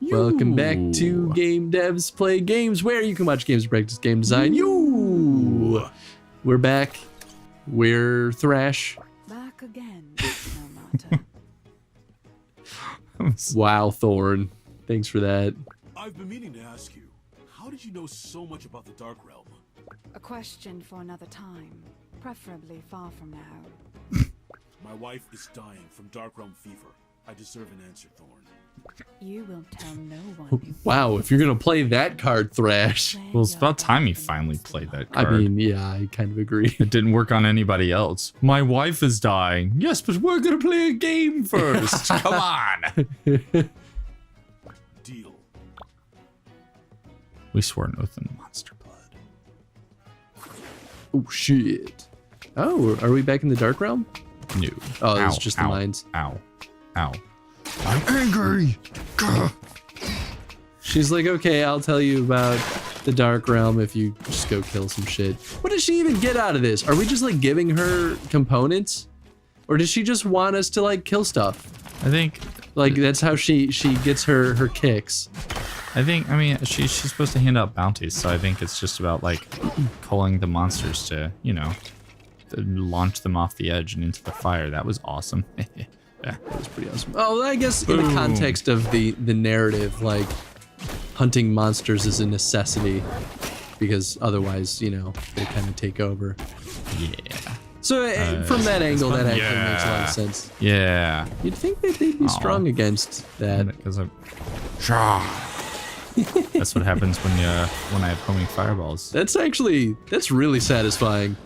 Welcome back to Game Devs Play Games, where you can watch games, practice game design. We're back. We're Thrash. Back again, no matter. Wow, Thorn. Thanks for that. I've been meaning to ask you, how did you know so much about the Dark Realm? A question for another time, preferably far from now. My wife is dying from Dark Realm fever. I deserve an answer, Thorn. You will tell no one. Wow, if you're gonna play that card, Thrash. Well, it's about time you finally played that card. I mean, yeah, I kind of agree. It didn't work on anybody else. My wife is dying. Yes, but we're gonna play a game first. Come on. Deal. We swore an oath in monster blood. Oh shit. Oh, are we back in the Dark Realm? No. Oh, it's just the mines. Ow. Ow. I'm angry. Gah. She's like, okay, I'll tell you about the Dark Realm if you just go kill some shit. What does she even get out of this? Are we just like giving her components? Or does she just want us to like kill stuff? I think like that's how she gets her kicks. I mean, she's supposed to hand out bounties, so I think it's just about like calling the monsters to, you know, to launch them off the edge and into the fire. That was awesome. Yeah, that was pretty awesome. Oh, I guess in the context of the narrative, like hunting monsters is a necessity because otherwise, you know, they kind of take over. Yeah. So from that angle, that actually makes a lot of sense. Yeah. You'd think that they'd be strong against that. Because that's what happens when I have homing fireballs. That's really satisfying.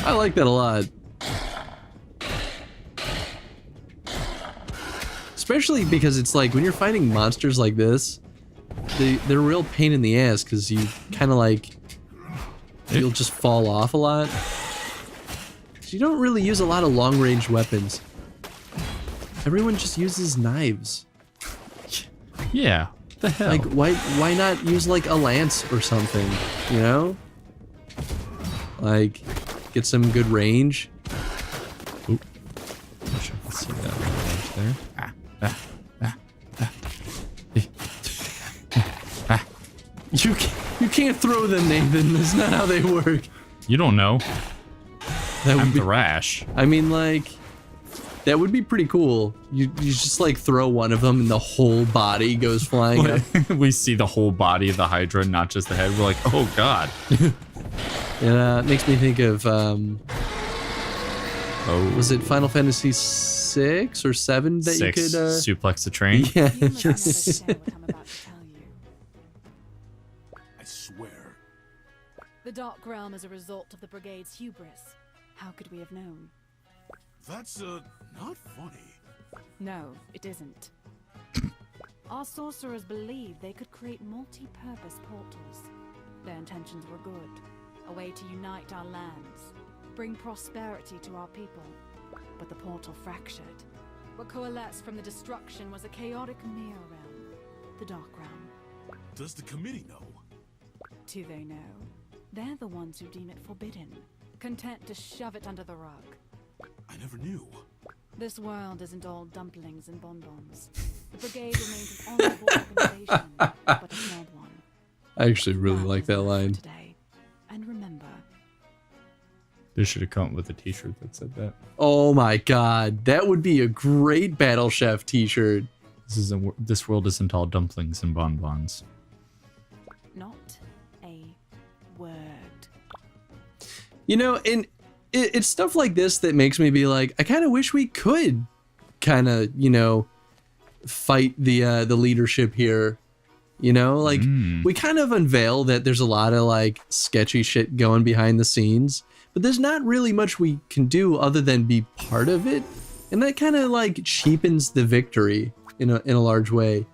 I like that a lot. Especially because it's like when you're fighting monsters like this, they're a real pain in the ass because you kind of like you'll just fall off a lot. So you don't really use a lot of long-range weapons. Everyone just uses knives. Yeah. What the hell? Like why not use like a lance or something? You know? Like get some good range. Oop. I wish I could see that range there. You can't throw them, Nathan. That's not how they work. You don't know. That would I'm be Thrash. I mean, like, that would be pretty cool. You just like throw one of them and the whole body goes flying up. We see the whole body of the Hydra, not just the head. We're like, oh god. It makes me think of was it Final Fantasy 6 or 7 that 6, you could suplex the train? Yeah. You must never say what I'm about to tell you. I swear. The Dark Realm is a result of the Brigade's hubris. How could we have known? That's, not funny. No, it isn't. Our sorcerers believed they could create multi-purpose portals. Their intentions were good. A way to unite our lands, bring prosperity to our people. But the portal fractured. What coalesced from the destruction was a chaotic mirror realm, the Dark Realm. Does the committee know? Do they know? They're the ones who deem it forbidden, content to shove it under the rug. I never knew. This world isn't all dumplings and bonbons. The Brigade remains an honorable organization, but a flawed one. I actually really like that line. Today. And remember, They should have come up with a t-shirt that said that. Oh my god, that would be a great Battle Chef t-shirt. This world isn't all dumplings and bonbons. not a word. You know, and it's stuff like this that makes me be like, I kind of wish we could kind of, you know, fight the leadership here. You know, like we kind of unveil that there's a lot of like sketchy shit going behind the scenes, but there's not really much we can do other than be part of it. And that kind of like cheapens the victory in a large way.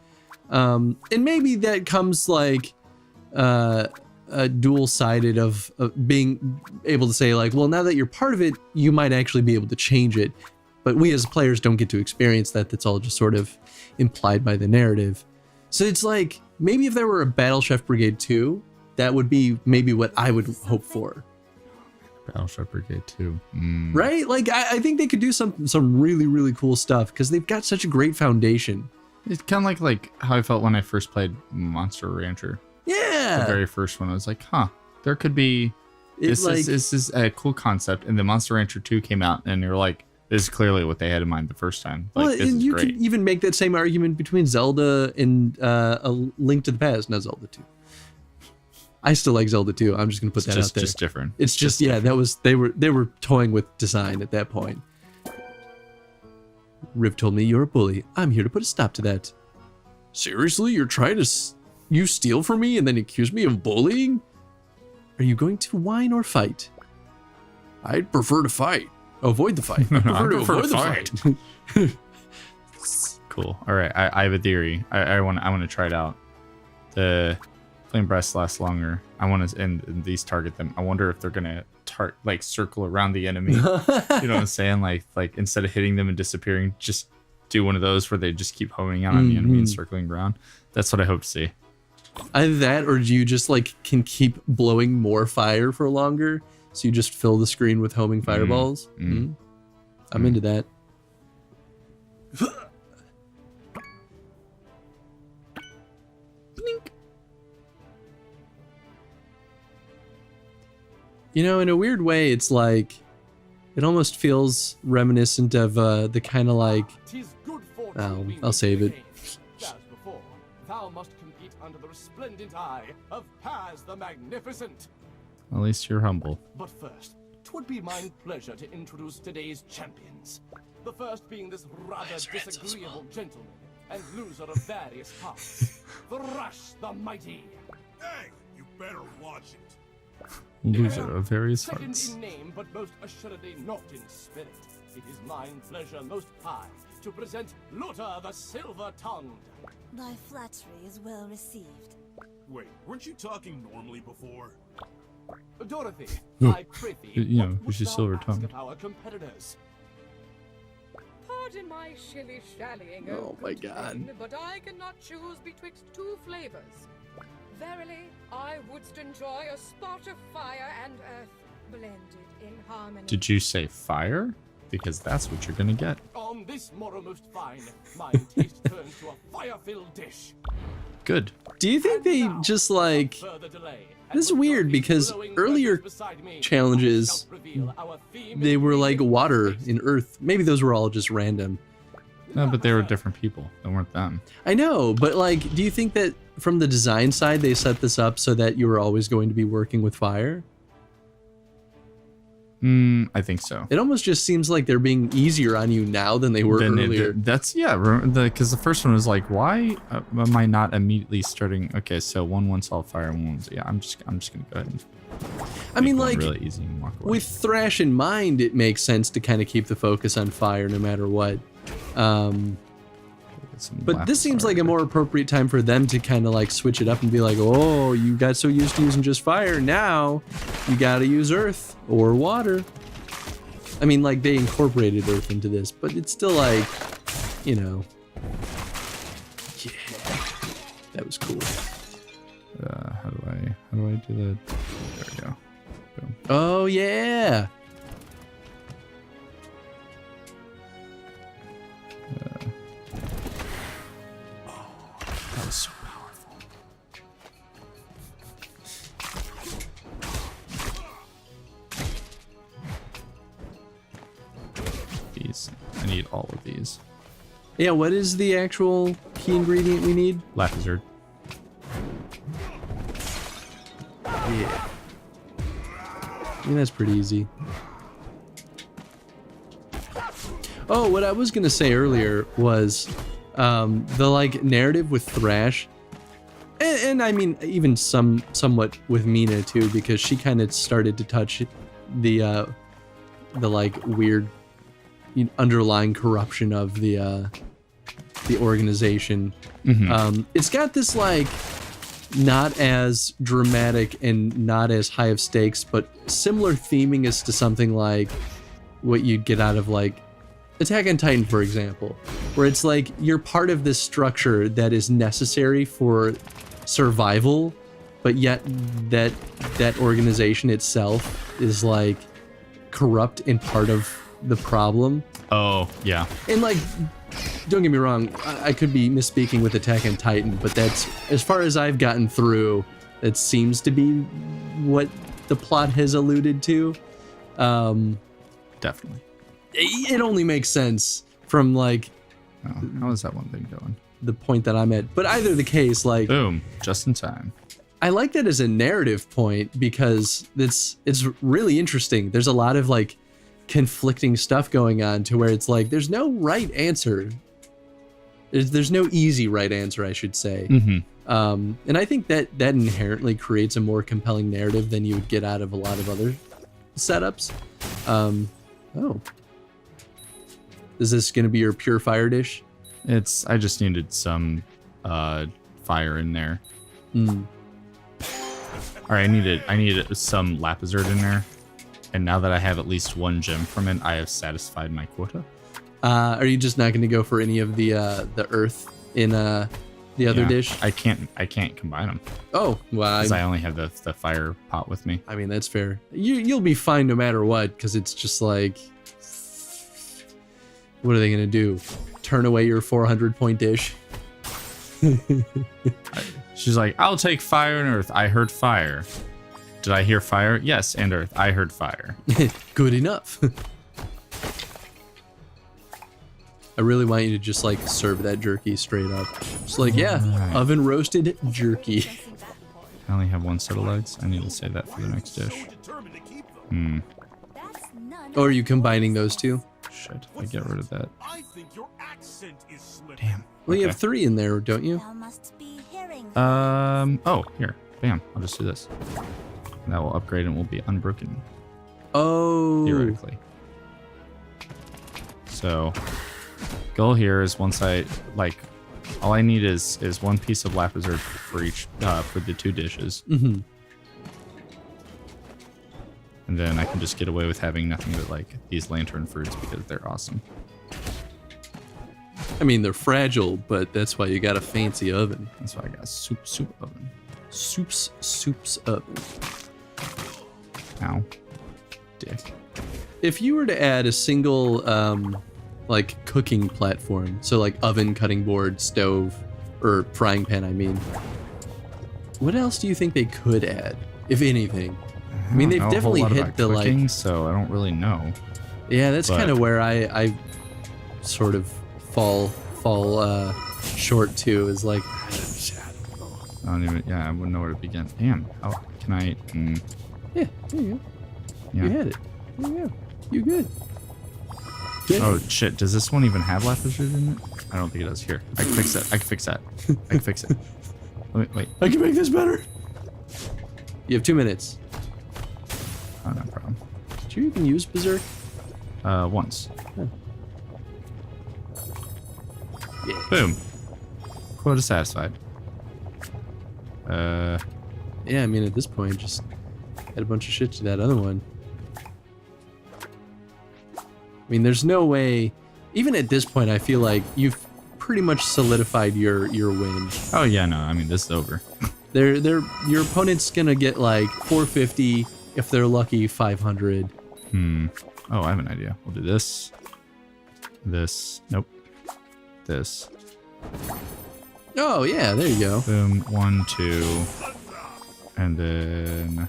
And maybe that comes like a dual-sided of being able to say like, well, now that you're part of it, you might actually be able to change it. But we as players don't get to experience that. That's all just sort of implied by the narrative. So it's like, maybe if there were a Battle Chef Brigade 2, that would be maybe what I would hope for. Battleship Brigade 2. Right? Like, I think they could do some really, really cool stuff because they've got such a great foundation. It's kind of like how I felt when I first played Monster Rancher. Yeah. The very first one, I was like, huh, there could be. This is a cool concept. And the Monster Rancher 2 came out, and you're like, this is clearly what they had in mind the first time. Like, well, this and is you great. can even make that same argument between Zelda and A Link to the Past, not Zelda 2. I still like Zelda 2. I'm just gonna put that out there. Just different. It's just yeah, that was they were toying with design at that point. Riv told me you're a bully. I'm here to put a stop to that. Seriously, you're trying to you steal from me and then accuse me of bullying? Are you going to whine or fight? I'd prefer to fight. Avoid the fight. I prefer to avoid the fight. Cool. All right, I have a theory. I want to try it out. The flame breaths last longer. I want to and these target them. I wonder if they're gonna circle around the enemy. You know what I'm saying? Like instead of hitting them and disappearing, just do one of those where they just keep homing out on the enemy and circling around. That's what I hope to see. Either that, or you just can keep blowing more fire for longer, so you just fill the screen with homing fireballs. I'm into that. Blink. You know, in a weird way, it's like it almost feels reminiscent of the kind of I'll save it. As before, thou must compete under the resplendent eye of Paz the Magnificent. At least you're humble. But first, 'twould be my pleasure to introduce today's champions. The first being this rather disagreeable gentleman and loser of various parts, Thrash the Mighty. Hey, you better watch it. Loser of various Second hearts. in name, but most assuredly not in spirit, it is mine pleasure most high to present Luther the Silver-Tongued. Thy flattery is well received. Wait, weren't you talking normally before? Dorothy, I prithee, You know, what who's wouldst your thou silver-tongued? ask of our competitors? Pardon my shilly-shallying, Oh my God. queen, but I cannot choose betwixt two flavors. Verily, I wouldst enjoy a spot of fire and earth blended in harmony. Did you say fire? Because that's what you're gonna get. On this morrow most fine, my taste turns to a fire-filled dish. Good. Do you think they Now, just without further delay, This is and with weird Dorothy's because glowing earlier brushes beside me, challenges, I shall reveal our theme they were like ingredient water taste. and earth. Maybe those were all just random. No, but they were different people. They weren't them. I know, but do you think that from the design side they set this up so that you were always going to be working with fire? I think so. It almost just seems like they're being easier on you now than they were earlier. That's because the first one was like, why am I not immediately starting? Okay, so one wants all fire, and one's I'm just gonna go ahead and. I mean, make one really easy and walk away. with Thrash in mind, it makes sense to kind of keep the focus on fire no matter what. But this seems like a more appropriate time for them to kind of switch it up and be like, oh, you got so used to using just fire, now you gotta use earth or water. I mean, they incorporated earth into this, but it's still you know. Yeah, that was cool. How do I do that? There we go. Boom. Oh yeah. That was so powerful. These. I need all of these. Yeah, what is the actual key ingredient we need? Laphazard. Yeah. I mean, that's pretty easy. Oh, what I was gonna say earlier was the narrative with Thrash, and I mean even somewhat with Mina too, because she kind of started to touch the weird underlying corruption of the organization. It's got this not as dramatic and not as high of stakes, but similar theming as to something like what you'd get out of Attack on Titan, for example, where it's you're part of this structure that is necessary for survival, but yet that organization itself is corrupt and part of the problem. Oh, yeah. And don't get me wrong, I could be misspeaking with Attack on Titan, but that's, as far as I've gotten through, that seems to be what the plot has alluded to. Definitely. It only makes sense from, like, Oh, how is that one thing going? the point that I'm at. But either the case, like, Boom, just in time. I like that as a narrative point because it's really interesting. There's a lot of, like, conflicting stuff going on to where it's like there's no right answer. There's no easy right answer, I should say. And I think that inherently creates a more compelling narrative than you would get out of a lot of other setups. Oh, is this going to be your pure fire dish? I just needed some fire in there. All right, I needed some lapizard in there, and now that I have at least one gem from it, I have satisfied my quota. Are you just not going to go for any of the earth in the other dish? I can't combine them. Oh, well, Because I only have the fire pot with me. I mean, that's fair. You'll be fine no matter what, because it's just like, what are they going to do? Turn away your 400-point dish? She's like, I'll take fire and earth. I heard fire. Did I hear fire? Yes, and earth. I heard fire. Good enough. I really want you to just, like, serve that jerky straight up. Just like, yeah, Right. oven roasted jerky. I only have one set of legs. I need to save that for the next dish. Determined to keep them. That's none Or are you combining those two? Shit, if I get rid of that. I think your accent is slipping. Damn. Well, you Okay. have 3 in there, don't you? Thou must be hearing. Oh, here. Bam. I'll just do this. And that will upgrade and will be unbroken, Oh. theoretically. So, goal here is once I, like, all I need is one piece of lapizard for each, for the 2 dishes. Mm-hmm. And then I can just get away with having nothing but, like, these lantern fruits because they're awesome. I mean, they're fragile, but that's why you got a fancy oven. That's why I got soup oven. Soup's oven. Ow. Dick. If you were to add a single, like, cooking platform, so like oven, cutting board, stove, or frying pan, I mean, what else do you think they could add, if anything? I mean, they've don't know a whole definitely lot hit about the, cooking, like, so I don't really know. yeah, that's but- kind of where I sort of fall short too, is like, I don't even. Yeah, I wouldn't know where to begin. Damn. How can I? yeah, there you go. Yeah. You had it. There you go. You good. Good. Oh shit! Does this one even have lapizard in it? I don't think it does. Here, I can fix that. I can fix that. I can fix it. Wait. I can make this better. You have 2 minutes. Oh, no problem. Did you even use Berserk? Once. Yeah. Boom. Quota satisfied. Yeah, I mean, at this point, just add a bunch of shit to that other one. I mean, there's no way, even at this point, I feel like you've pretty much solidified your win. Oh yeah, no. I mean, this is over. Your opponent's gonna get like 450, if they're lucky, 500. Oh, I have an idea. We'll do this. This. Nope. This. Oh yeah, there you go. Boom. 1, 2. And then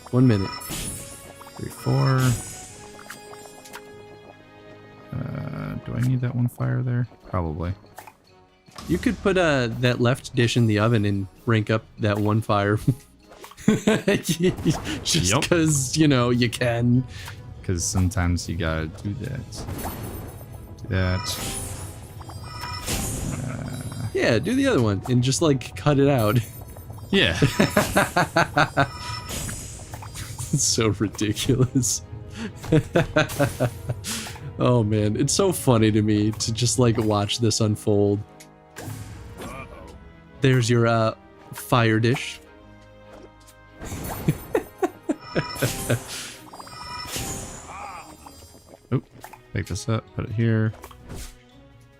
1 minute. 3, 4. Do I need that one fire there? Probably. You could put that left dish in the oven and rank up that one fire. Just Yup. because, you can. Because sometimes you gotta do that. Do that. Yeah, do the other one and just like cut it out. Yeah. It's so ridiculous. Oh man, it's so funny to me to just like watch this unfold. There's your fire dish. Oh, pick this up, put it here.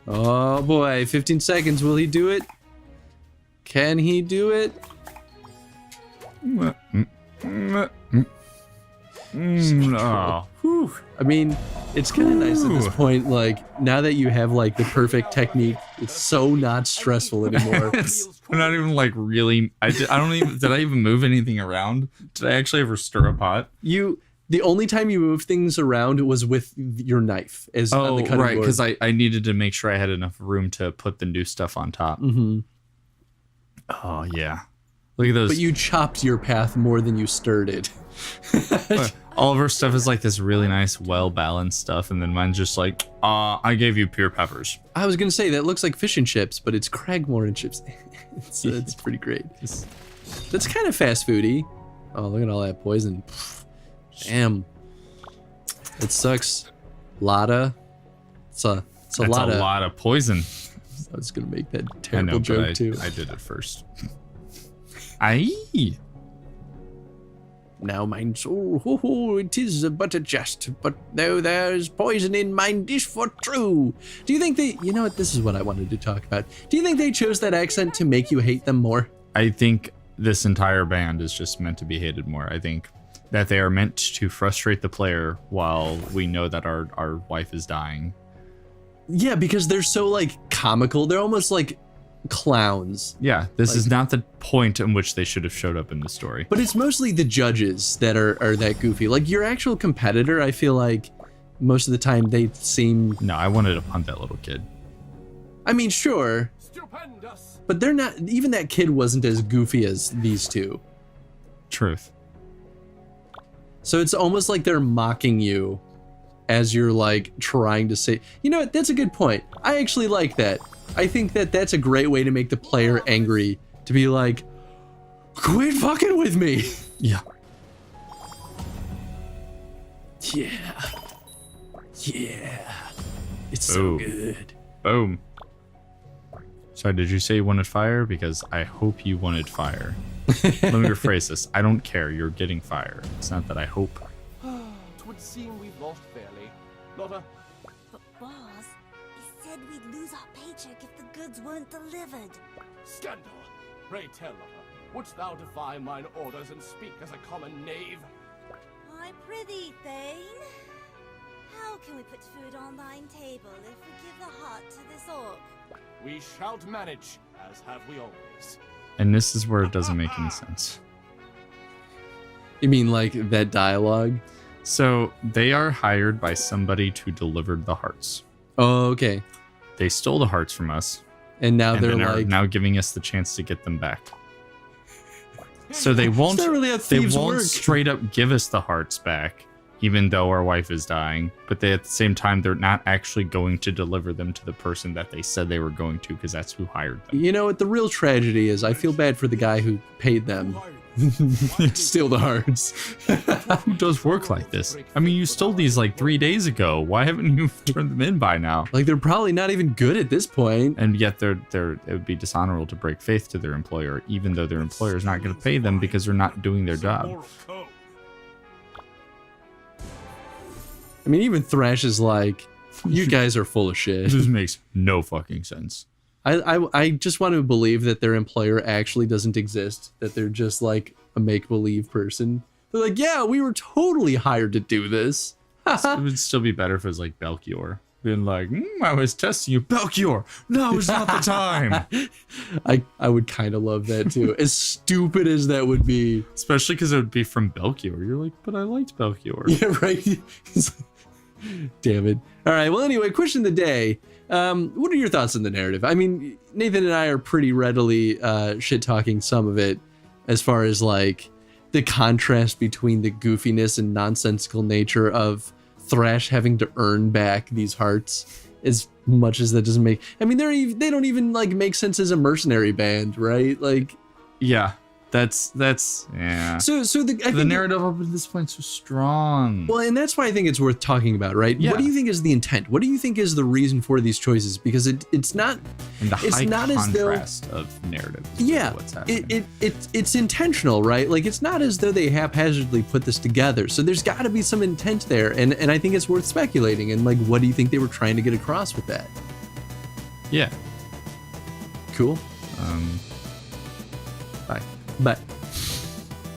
Oh boy, 15 seconds. Will he do it? Can he do it? Oh. Whew. I mean, it's kind of nice at this point, like, now that you have, like, the perfect technique, it's so not stressful anymore. I'm not even like really. I don't even. Did I even move anything around? Did I actually ever stir a pot? The only time you move things around was with your knife, as on the cutting right, board. because I needed to make sure I had enough room to put the new stuff on top. Mm-hmm. Oh yeah, look at those. But you chopped your path more than you stirred it. All of our stuff is like this really nice, well-balanced stuff, and then mine's just like, I gave you pure peppers. I was gonna say that looks like fish and chips, but it's Cragmore and chips. it's pretty great. That's kind of fast foody. Oh, look at all that poison. Damn. It sucks. Lotta. It's a lot of poison. I was gonna make that I terrible know, joke but too. I did it first. Aye. Now mine soul, it is but a jest, but though there's poison in mine dish for true. Do you think you know what, this is what I wanted to talk about. Do you think they chose that accent to make you hate them more? I think this entire band is just meant to be hated more. I think that they are meant to frustrate the player while we know that our wife is dying. Yeah, because they're so, like, comical. They're almost like clowns. Yeah, this is not the point in which they should have showed up in the story. But it's mostly the judges that are that goofy. Like, your actual competitor, I feel like most of the time they seem... No, I wanted to punt that little kid. I mean, sure. Stupendous. But they're not... Even that kid wasn't as goofy as these two. Truth. So it's almost like they're mocking you as you're, like, trying to say... You know what? That's a good point. I actually like that. I think that that's a great way to make the player angry. To be like, quit fucking with me. Yeah. Yeah. Yeah. It's so Ooh. good. Boom. Sorry, did you say you wanted fire? Because I hope you wanted fire. Let me rephrase this. I don't care. You're getting fire. It's not that I hope. It would seem we've lost fairly. Not a... But boss, he said we'd lose our paycheck if the goods weren't delivered. Scandal! Pray tell, lover, wouldst thou defy mine orders and speak as a common knave? I prithee, Thane. How can we put food on thine table if we give the heart to this orc? We shalt manage, as have we always. And this is where it doesn't make any sense. You mean like that dialogue? So they are hired by somebody to deliver the hearts. Oh, okay. They stole the hearts from us. And now And they're then are like, now giving us the chance to get them back. So they won't. It's not really how They thieves won't work. straight up give us the hearts back, even though our wife is dying. But they, at the same time, they're not actually going to deliver them to the person that they said they were going to, because that's who hired them. you know what the real tragedy is? I feel bad for the guy who paid them to steal the hearts. Who does work like this? I mean, you stole these like 3 days ago. Why haven't you turned them in by now? Like, they're probably not even good at this point. And yet it would be dishonorable to break faith to their employer, even though their employer is not going to pay them because they're not doing their job. Moral code. I mean, even Thrash is like, you guys are full of shit. This makes no fucking sense. I just want to believe that their employer actually doesn't exist, that they're just like a make-believe person. They're like, yeah, we were totally hired to do this. It would still be better if it was like Belchior. Being like, I was testing you. Belchior, now is not the time. I would kind of love that too. As stupid as that would be. Especially because it would be from Belchior. You're like, but I liked Belchior. Yeah, right? Damn it. All right, well, anyway, question of the day. What are your thoughts on the narrative? I mean, Nathan and I are pretty readily shit-talking some of it as far as, like, the contrast between the goofiness and nonsensical nature of Thrash having to earn back these hearts, as much as that doesn't make... I mean, they don't even, like, make sense as a mercenary band, right? Like... Yeah, that's yeah. So I think the narrative up at this point is so strong. Well, and that's why I think it's worth talking about, right? Yeah. What do you think is the intent? What do you think is the reason for these choices? Because it's not... And the it's high not as though- contrast of narrative. is Yeah, what's happening. it's intentional, right? Like, it's not as though they haphazardly put this together. So there's got to be some intent there, and I think it's worth speculating. And, like, what do you think they were trying to get across with that? Yeah. Cool.